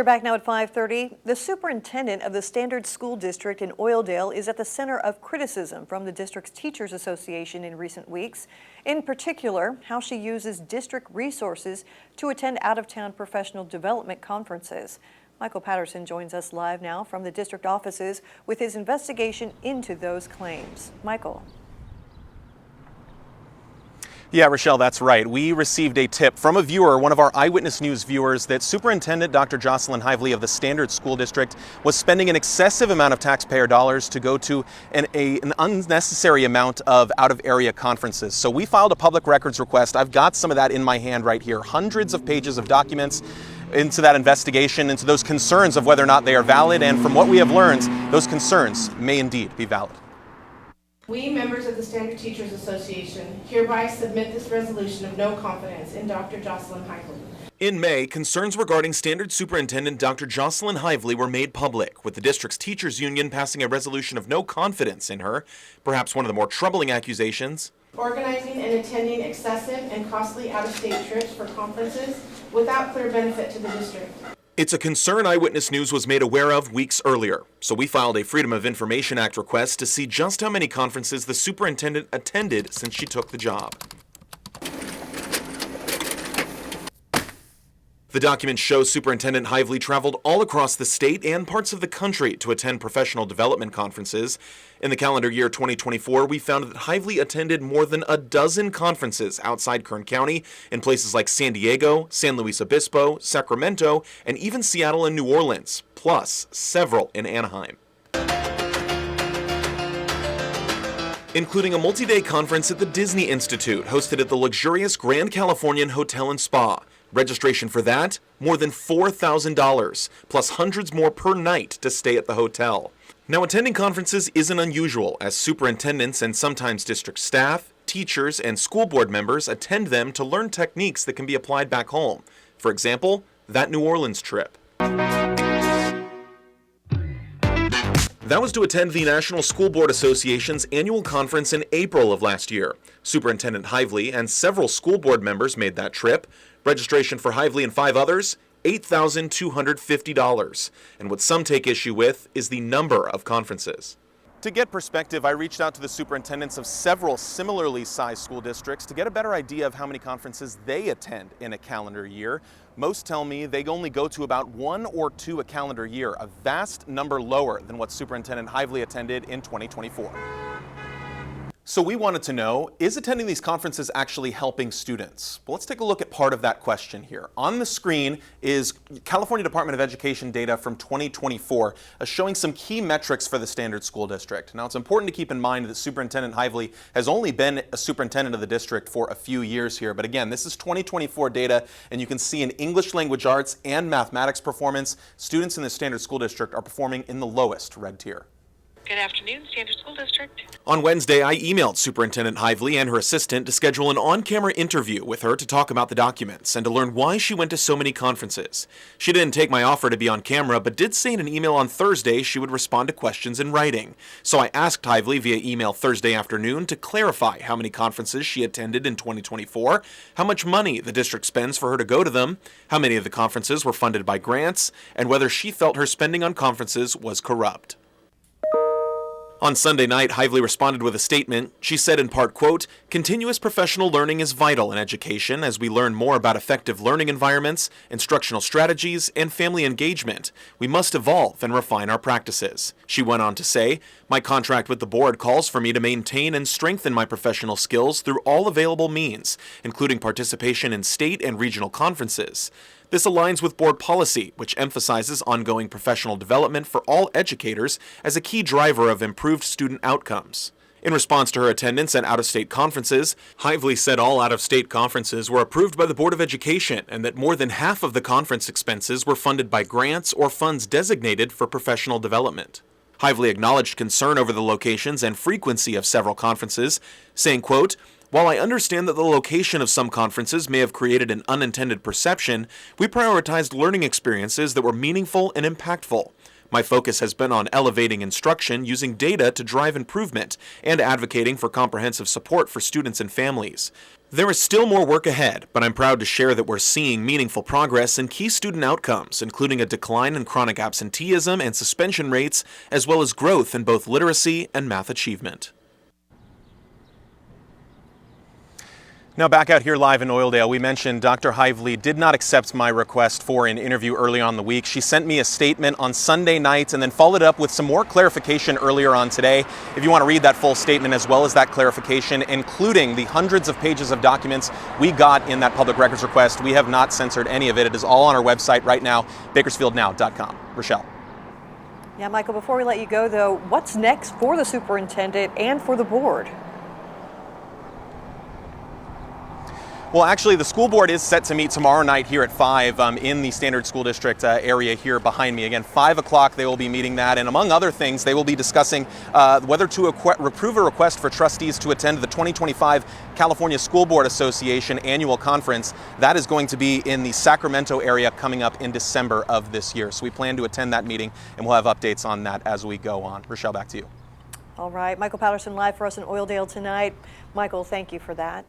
We're back now at 5:30. The superintendent of the Standard School District in Oildale is at the center of criticism from the district's Teachers Association in recent weeks. In particular, how she uses district resources to attend out-of-town professional development conferences. Michael Patterson joins us live now from the district offices with his investigation into those claims. Michael. Yeah, Rochelle, that's right. We received a tip from a viewer, one of our Eyewitness News viewers, that Superintendent Dr. Jocelyn Hively of the Standard School District was spending an excessive amount of taxpayer dollars to go to an unnecessary amount of out-of-area conferences. So we filed a public records request. I've got some of that in my hand right here. Hundreds of pages of documents into that investigation, into those concerns of whether or not they are valid. And from what we have learned, those concerns may indeed be valid. We, members of the Standard Teachers Association, hereby submit this resolution of no confidence in Dr. Jocelyn Hively. In May, concerns regarding Standard Superintendent Dr. Jocelyn Hively were made public, with the district's teachers union passing a resolution of no confidence in her. Perhaps one of the more troubling accusations: organizing and attending excessive and costly out-of-state trips for conferences without clear benefit to the district. It's a concern Eyewitness News was made aware of weeks earlier, so we filed a Freedom of Information Act request to see just how many conferences the superintendent attended since she took the job. The document shows Superintendent Hively traveled all across the state and parts of the country to attend professional development conferences. In the calendar year 2024, we found that Hively attended more than a dozen conferences outside Kern County in places like San Diego, San Luis Obispo, Sacramento, and even Seattle and New Orleans, plus several in Anaheim, including a multi-day conference at the Disney Institute hosted at the luxurious Grand Californian Hotel and Spa. Registration for that, more than $4,000, plus hundreds more per night to stay at the hotel. Now, attending conferences isn't unusual, as superintendents and sometimes district staff, teachers, and school board members attend them to learn techniques that can be applied back home. For example, that New Orleans trip. That was to attend the National School Board Association's annual conference in April of last year. Superintendent Hively and several school board members made that trip. Registration for Hively and 5 others, $8,250. And what some take issue with is the number of conferences. To get perspective, I reached out to the superintendents of several similarly sized school districts to get a better idea of how many conferences they attend in a calendar year. Most tell me they only go to about 1 or 2 a calendar year, a vast number lower than what Superintendent Hively attended in 2024. So we wanted to know, is attending these conferences actually helping students? Well, let's take a look at part of that question here. On the screen is California Department of Education data from 2024 showing some key metrics for the Standard School District. Now, it's important to keep in mind that Superintendent Hively has only been a superintendent of the district for a few years here. But again, this is 2024 data, and you can see in English language arts and mathematics performance, students in the Standard School District are performing in the lowest red tier. Good afternoon, Standard School District. On Wednesday, I emailed Superintendent Hively and her assistant to schedule an on-camera interview with her to talk about the documents and to learn why she went to so many conferences. She didn't take my offer to be on camera, but did say in an email on Thursday she would respond to questions in writing. So I asked Hively via email Thursday afternoon to clarify how many conferences she attended in 2024, how much money the district spends for her to go to them, how many of the conferences were funded by grants, and whether she felt her spending on conferences was corrupt. On Sunday night, Hively responded with a statement. She said in part, quote, "Continuous professional learning is vital in education as we learn more about effective learning environments, instructional strategies, and family engagement. We must evolve and refine our practices." She went on to say, "My contract with the board calls for me to maintain and strengthen my professional skills through all available means, including participation in state and regional conferences. This aligns with board policy, which emphasizes ongoing professional development for all educators as a key driver of improved student outcomes." In response to her attendance at out-of-state conferences, Hively said all out-of-state conferences were approved by the Board of Education and that more than half of the conference expenses were funded by grants or funds designated for professional development. Hively acknowledged concern over the locations and frequency of several conferences, saying, quote, "While I understand that the location of some conferences may have created an unintended perception, we prioritized learning experiences that were meaningful and impactful. My focus has been on elevating instruction using data to drive improvement and advocating for comprehensive support for students and families. There is still more work ahead, but I'm proud to share that we're seeing meaningful progress in key student outcomes, including a decline in chronic absenteeism and suspension rates, as well as growth in both literacy and math achievement. Now back out here live in Oildale, we mentioned Dr. Hively did not accept my request for an interview early on the week. She sent me a statement on Sunday night and then followed up with some more clarification earlier on today. If you want to read that full statement as well as that clarification, including the hundreds of pages of documents we got in that public records request, we have not censored any of it. It is all on our website right now, BakersfieldNow.com. Rochelle. Yeah, Michael, before we let you go, though, what's next for the superintendent and for the board? Well, actually, the school board is set to meet tomorrow night here at 5 in the Standard School District area here behind me. Again, 5 o'clock they will be meeting that, and among other things, they will be discussing whether to approve a request for trustees to attend the 2025 California School Board Association annual conference. That is going to be in the Sacramento area coming up in December of this year. So we plan to attend that meeting, and we'll have updates on that as we go on. Rochelle, back to you. All right, Michael Patterson live for us in Oildale tonight. Michael, thank you for that.